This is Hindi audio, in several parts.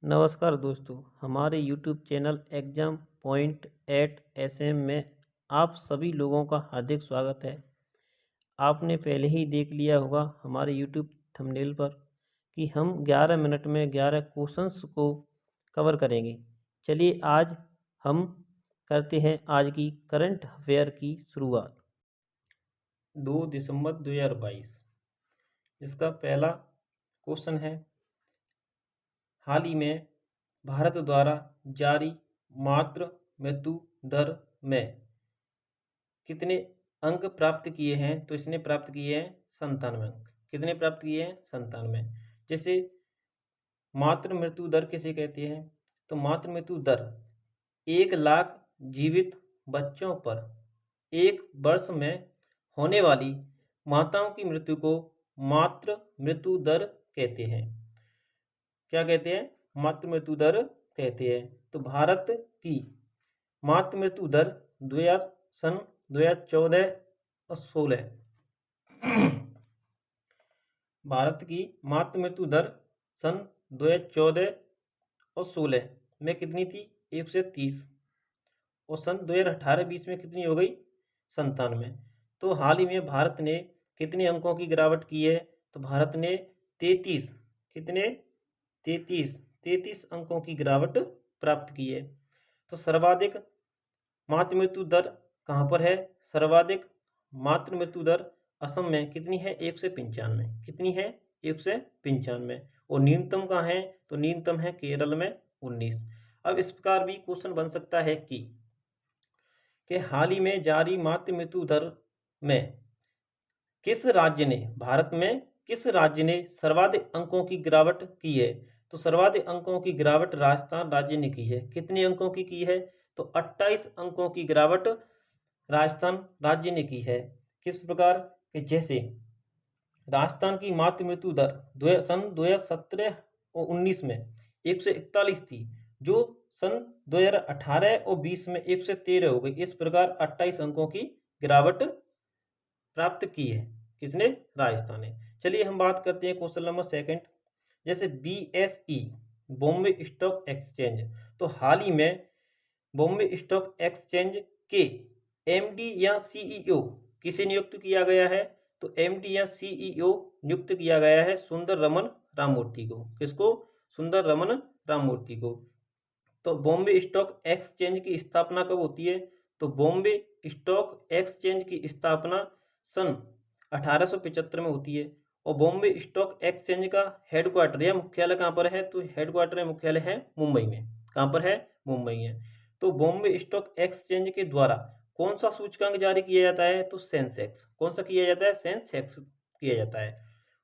नमस्कार दोस्तों, हमारे YouTube channel exam point at SM में आप सभी लोगों का हार्दिक स्वागत है। आपने पहले ही देख लिया होगा हमारे यूट्यूब थंबनेल पर कि हम 11 मिनट में 11 क्वेश्चंस को कवर करेंगे। चलिए आज हम करते हैं आज की करंट अफेयर की शुरुआत। 2 दिसंबर 2022 इसका पहला क्वेश्चन है, हाल ही में भारत द्वारा जारी मातृ मृत्यु दर में कितने अंक प्राप्त किए हैं? तो इसने प्राप्त किए हैं 97 अंक। कितने प्राप्त किए हैं? 97। जैसे मातृ मृत्यु दर किसे कहते हैं? तो मातृ मृत्यु दर 1 लाख जीवित बच्चों पर 1 वर्ष में होने वाली माताओं की मृत्यु को मातृ मृत्यु दर कहते हैं। क्या कहते हैं? मातृ मृत्यु दर कहते हैं। तो भारत की मातृ मृत्यु दर 2014 और 16 भारत की मातृ मृत्यु दर सन 2014 और 16 में कितनी थी? 130। और सन 2018-20 में कितनी हो गई? 97। तो हाल ही में भारत ने कितने अंकों की गिरावट की है? तो भारत ने 33 कितने 33 अंकों की गिरावट प्राप्त की है। तो सर्वाधिक मातृ मृत्यु दर कहाँ पर है? सर्वाधिक मातृ मृत्यु दर असम में कितनी है? 195। कितनी है? 195। और न्यूनतम कहाँ है? तो न्यूनतम है केरल में 19। अब इस प्रकार भी क्वेश्चन बन सकता है कि हाल ही में जारी मातृ मृत्यु दर में किस राज्य ने, भारत में किस राज्य ने सर्वाधिक अंकों की गिरावट की है? तो सर्वाधिक अंकों की गिरावट राजस्थान राज्य ने की है। कितने अंकों की है? तो 28 अंकों की गिरावट राजस्थान राज्य ने की है। किस प्रकार कि जैसे राजस्थान की मातृ मृत्यु दर सन 2017 और 19 में 141 थी, जो सन 2018 और 20 में 113 हो गई। इस प्रकार 28 अंकों की गिरावट प्राप्त की है। किसने? राजस्थान ने। चलिए हम बात करते हैं क्वेश्चन नंबर सेकंड। जैसे BSE बॉम्बे स्टॉक एक्सचेंज, तो हाल ही में बॉम्बे स्टॉक एक्सचेंज के MD या CEO किसे नियुक्त किया गया है? तो MD या CEO नियुक्त किया गया है सुंदर रमन राममूर्ति को। किसको? सुंदर रमन राममूर्ति को। तो बॉम्बे स्टॉक एक्सचेंज की स्थापना कब होती है? तो बॉम्बे स्टॉक एक्सचेंज की स्थापना सन 1875 में होती है। और बॉम्बे स्टॉक एक्सचेंज का हेडक्वार्टर या मुख्यालय कहाँ पर है? तो हेडक्वार्टर या मुख्यालय है मुंबई में। कहाँ पर है? मुंबई है। तो बॉम्बे स्टॉक एक्सचेंज के द्वारा कौन सा सूचकांक जारी किया जाता है? तो सेंसेक्स। कौन सा किया जाता है? सेंसेक्स किया जाता है।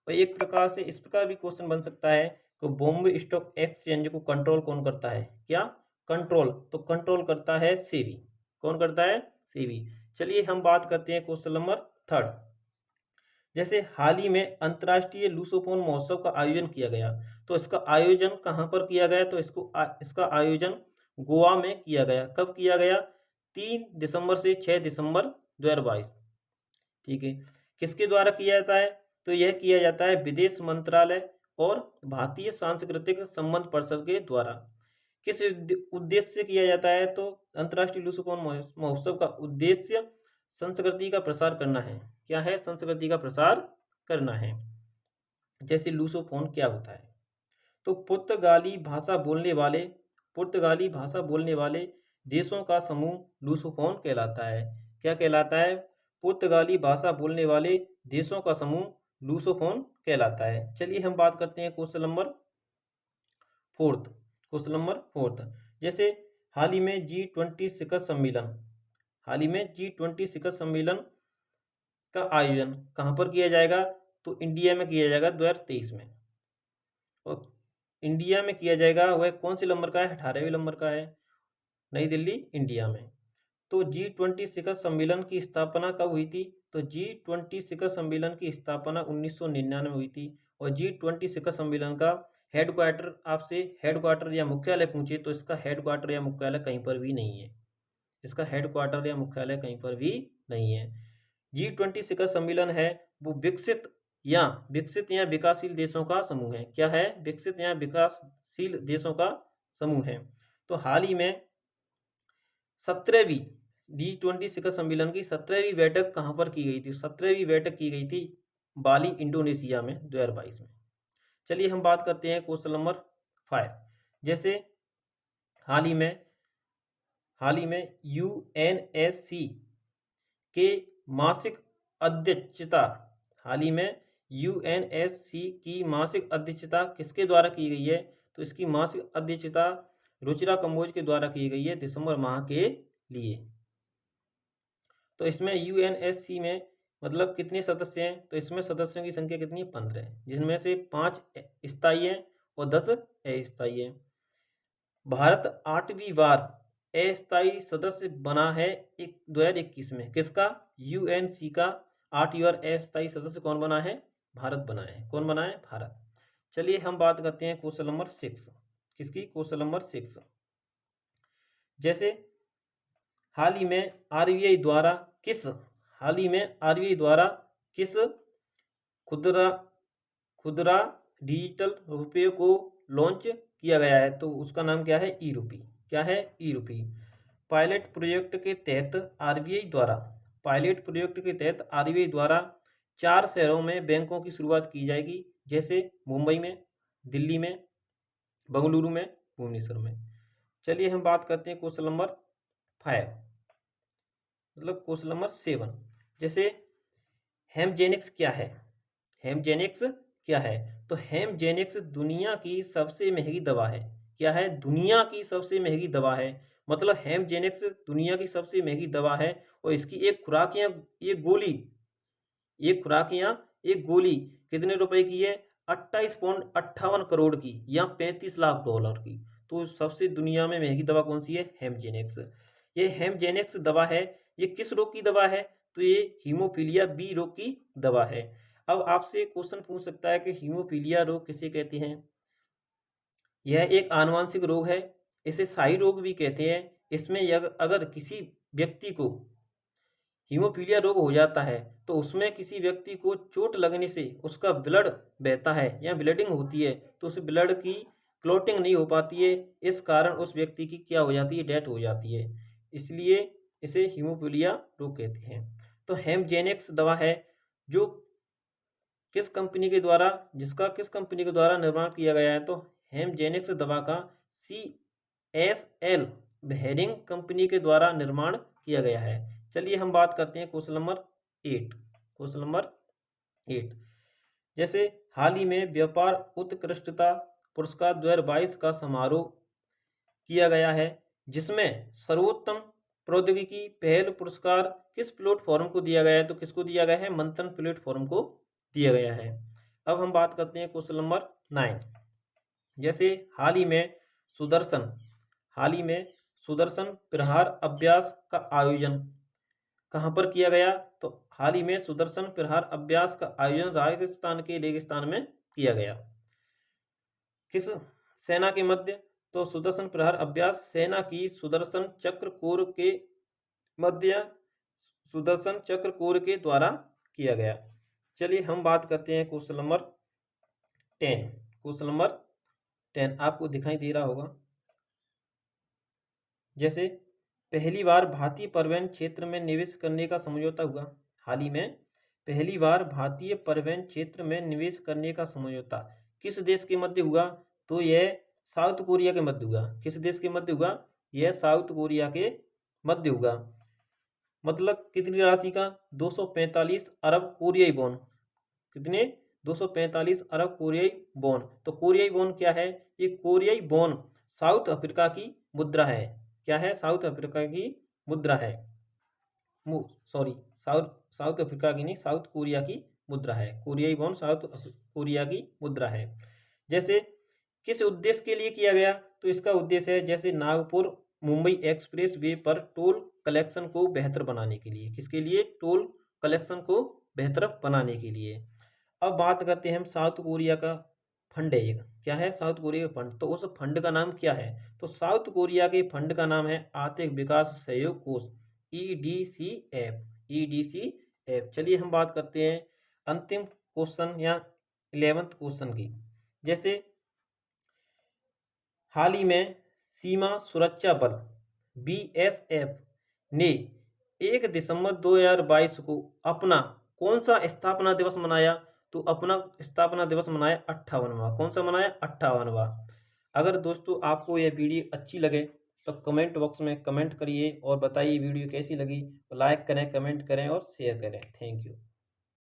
और एक प्रकार से इस प्रकार भी क्वेश्चन बन सकता है कि बॉम्बे स्टॉक एक्सचेंज को कंट्रोल कौन करता है? क्या कंट्रोल? तो कंट्रोल करता है सेबी। कौन करता है? सेबी। चलिए हम बात करते हैं क्वेश्चन नंबर थर्ड। जैसे हाल ही में अंतर्राष्ट्रीय लूसोफोन महोत्सव का आयोजन किया गया, तो इसका आयोजन कहाँ पर किया गया? तो इसका आयोजन गोवा में किया गया। कब किया गया? 3 दिसंबर से 6 दिसंबर 2022। ठीक है। किसके द्वारा किया जाता है? तो यह किया जाता है विदेश मंत्रालय और भारतीय सांस्कृतिक संबंध परिषद के द्वारा। किस उद्देश्य से किया जाता है? तो अंतर्राष्ट्रीय लूसोफोन महोत्सव का उद्देश्य संस्कृति का प्रसार करना है। क्या है? संस्कृति का प्रसार करना है। जैसे लूसोफोन क्या होता है? तो पुर्तगाली भाषा बोलने वाले देशों का समूह लूसोफोन कहलाता है। क्या कहलाता है? पुर्तगाली भाषा बोलने वाले देशों का समूह लूसोफोन कहलाता है। चलिए हम बात करते हैं क्वेश्चन नंबर फोर्थ। जैसे हाल ही में G20 शिखर सम्मेलन का आयोजन कहाँ पर किया जाएगा? तो इंडिया में किया जाएगा 2023 में। और इंडिया में किया जाएगा, वह कौन से नंबर का है? 18वें नंबर का है, नई दिल्ली, इंडिया में। तो G20 शिखर सम्मेलन की स्थापना कब हुई थी? तो G20 शिखर सम्मेलन की स्थापना 1999 में हुई थी। और G20 शिखर सम्मेलन का हेडक्वार्टर, आपसे हेडक्वार्टर या मुख्यालय पूछे तो इसका हेडक्वार्टर या मुख्यालय कहीं पर भी नहीं है। इसका हेडक्वार्टर या मुख्यालय कहीं पर भी नहीं है। G20 शिखर सम्मेलन है वो विकसित या विकासशील देशों का समूह है। क्या है? विकसित या विकासशील विकासशील देशों का समूह है। तो हाल ही में 17वीं G20 शिखर सम्मेलन की 17वीं बैठक कहाँ पर की गई थी? 17वीं बैठक की गई थी बाली, इंडोनेशिया में 2022 में। चलिए हम बात करते हैं क्वेश्चन नंबर 5। जैसे हाल ही में यूएनएससी के मासिक अध्यक्षता हाल ही में यूएनएससी की मासिक अध्यक्षता किसके द्वारा की गई है? तो इसकी मासिक अध्यक्षता रुचिरा कंबोज के द्वारा की गई है दिसंबर माह के लिए। तो इसमें यूएनएससी में मतलब कितने सदस्य हैं? तो इसमें सदस्यों की संख्या कितनी है? 15 है, जिनमें से 5 स्थायी हैं और 10 अस्थायी हैं। भारत 8वीं बार अस्थायी सदस्य बना है 2021 में। किसका? यूएनसी का 8वीं बार अस्थायी सदस्य कौन बना है? भारत बना है। कौन बना है? भारत। चलिए हम बात करते हैं क्वेश्चन नंबर 6। किसकी? Question number 6। जैसे हाल ही में आरबीआई द्वारा किस खुदरा डिजिटल रुपये को लॉन्च किया गया है? तो उसका नाम क्या है? ई रुपी। क्या है? ई रुपी। पायलट प्रोजेक्ट के तहत आरबीआई द्वारा 4 शहरों में बैंकों की शुरुआत की जाएगी, जैसे मुंबई में, दिल्ली में, बेंगलुरु में, भुवनेश्वर में। चलिए हम बात करते हैं क्वेश्चन नंबर 5 मतलब क्वेश्चन नंबर 7। जैसे हेमजेनिक्स क्या है? हेमजेनिक्स क्या है? तो हेमजेनिक्स दुनिया की सबसे महंगी दवा है। क्या है? दुनिया की सबसे महंगी दवा है। मतलब हेमजेनिक्स दुनिया की सबसे महंगी दवा है और इसकी एक खुराक या एक गोली कितने रुपए की है? 28.58 करोड़ की या 35 लाख डॉलर की। तो सबसे दुनिया में महंगी दवा कौन सी है? हेमजेनिक्स। ये हेमजेनिक्स दवा है, ये किस रोग की दवा है? तो ये हीमोफीलिया बी रोग की दवा है। अब आपसे क्वेश्चन पूछ सकता है कि हीमोफीलिया रोग किसे कहते हैं? यह एक आनुवंशिक रोग है, इसे शाही रोग भी कहते हैं। इसमें अगर किसी व्यक्ति को हीमोफीलिया रोग हो जाता है तो उसमें किसी व्यक्ति को चोट लगने से उसका ब्लड बहता है या ब्लीडिंग होती है, तो उस ब्लड की क्लॉटिंग नहीं हो पाती है। इस कारण उस व्यक्ति की क्या हो जाती है? डेथ हो जाती है। इसलिए इसे हीमोफीलिया रोग कहते हैं। तो हेमजेनिक्स दवा है जो किस कंपनी के द्वारा निर्माण किया गया है? तो हेमजेनिक्स दवा का CSL बेहरिंग कंपनी के द्वारा निर्माण किया गया है। चलिए हम बात करते हैं क्वेश्चन नंबर 8। जैसे हाल ही में व्यापार उत्कृष्टता पुरस्कार 2022 का समारोह किया गया है, जिसमें सर्वोत्तम प्रौद्योगिकी पहल पुरस्कार किस प्लेटफॉर्म को दिया गया है? तो किसको दिया गया है? मंथन प्लेटफॉर्म को दिया गया है। अब हम बात करते हैं क्वेश्चन नंबर 9। जैसे हाल ही में सुदर्शन प्रहार अभ्यास का आयोजन कहाँ पर किया गया? तो हाल ही में सुदर्शन प्रहार अभ्यास का आयोजन राजस्थान के रेगिस्तान में किया गया। किस सेना के मध्य? तो सुदर्शन प्रहार अभ्यास सेना की सुदर्शन चक्र कोर के द्वारा किया गया। चलिए हम बात करते हैं क्वेश्चन नंबर 10। आपको दिखाई दे रहा होगा। जैसे पहली बार भारतीय परिवहन क्षेत्र में निवेश करने का समझौता हुआ। हाल ही में पहली बार भारतीय परिवहन क्षेत्र में निवेश करने का समझौता किस देश के मध्य हुआ? तो यह साउथ कोरिया के मध्य हुआ। किस देश के मध्य हुआ? यह साउथ कोरिया के मध्य हुआ। मतलब कितनी राशि का? 245 अरब कोरियाई वॉन। कितने? 245 अरब कोरियाई वॉन। तो कोरियाई वॉन क्या है? ये कोरियाई वॉन साउथ अफ्रीका की मुद्रा है। क्या है? साउथ अफ्रीका की मुद्रा है। सॉरी, साउथ अफ्रीका की नहीं, साउथ कोरिया की मुद्रा है। कोरियाई वॉन साउथ कोरिया की मुद्रा है। जैसे किस उद्देश्य के लिए किया गया? तो इसका उद्देश्य है जैसे नागपुर मुंबई एक्सप्रेस वे पर टोल कलेक्शन को बेहतर बनाने के लिए। किसके लिए? टोल कलेक्शन को बेहतर बनाने के लिए। अब बात करते हैं हम साउथ कोरिया का फंड है एक। क्या है? साउथ कोरिया का फंड। तो उस फंड का नाम क्या है? तो साउथ कोरिया के फंड का नाम है आर्थिक विकास सहयोग कोष, EDCF। चलिए हम बात करते हैं अंतिम क्वेश्चन या 11th क्वेश्चन की। जैसे हाल ही में सीमा सुरक्षा बल BSF ने 1 दिसंबर 2022 को अपना कौन सा स्थापना दिवस मनाया? तो अपना स्थापना दिवस मनाया 58वां। कौन सा मनाया? 58वां। अगर दोस्तों आपको यह वीडियो अच्छी लगे तो कमेंट बॉक्स में कमेंट करिए और बताइए वीडियो कैसी लगी। लाइक करें, कमेंट करें और शेयर करें। Thank you.